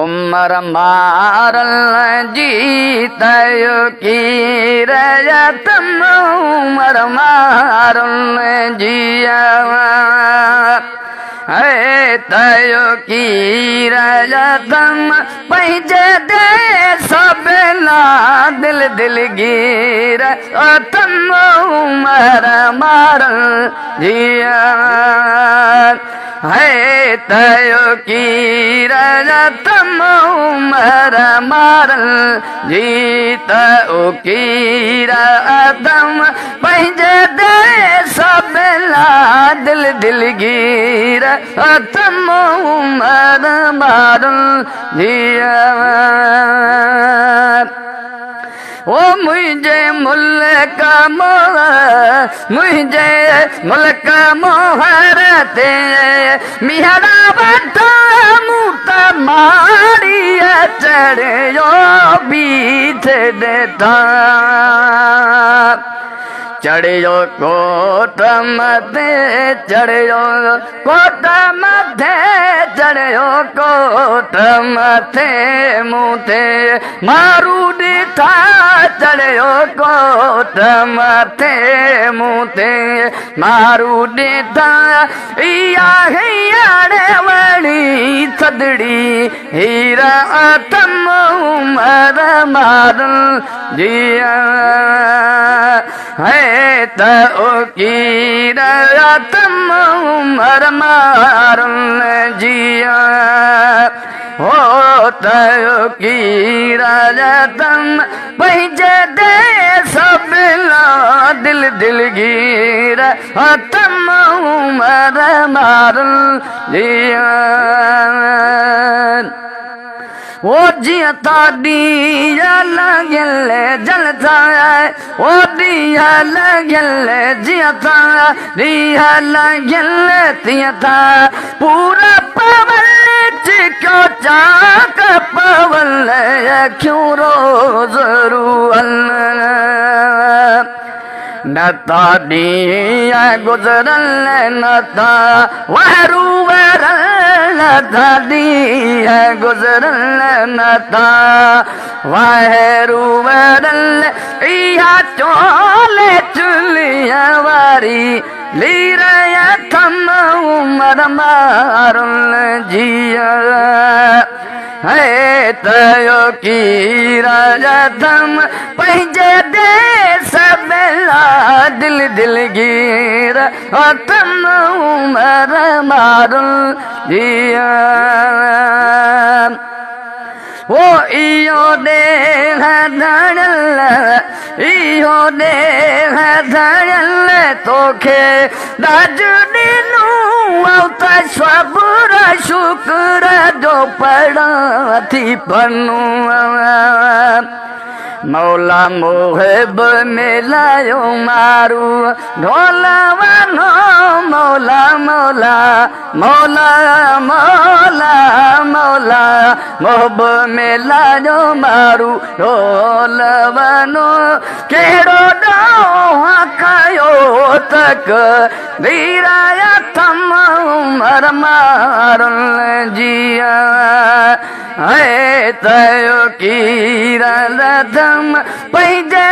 उमर मारल जीतयो की रजतम उमर मारल जिया है तयो की रजतम पैजे दे सबला दिल दिल गिर तम उमर मारल जिया है तयो की रजतम उमर मारल जीत ओ की रतम पैजे दे सबला दिल दिल गिर तम उमर मारल जिया ओ मुझे मुल्क मोहरते मिहरा बता मुत मारिया चढ़ो बीच देता चढ़ो कोट मथे चढ़ो कोट मथे चढ़ो कोट मथे मुते मारू दिथा चढ़ो कोट मथे मुते मारू दिथा इया हियाड़े वड़ी सदड़ी हीरा तम उमर मारल जिया है तो की रतम उमर मारल जिया हो तो की रतम पैजे दे सबला दिल दिल गिर तम उमर मारल जिया ओ जिया दिया लगल जलता ओ दिया लगल जिया दिया लगल तिया था पूरा पवन चिको चाक पवन क्यों रोज रुअल नता दिया गुजरल नता वहरूवरल नता दिया गुजरल नता वहरूवरल इया चोले चुलिया वारी लीरया थम उमर मारल जिया है तयो की रजतम पैजे दे सबला दिल दिल गिर तम उमर मारल जिया ओ इयो दे धड़ल इयो दे धड़ल तोखे दाज दिनू आवता सबुर शुक्र जो पड़ा थी पन्नू मौला मोहब मिलायो मारू ढोला वनो मौला मौला मौला मौला मौला मोहब मिलायो मारू ढोला वनो केड़ो डोहा कयो तक वीराया थम उमर मारल जिया है तयो की रतम पैजे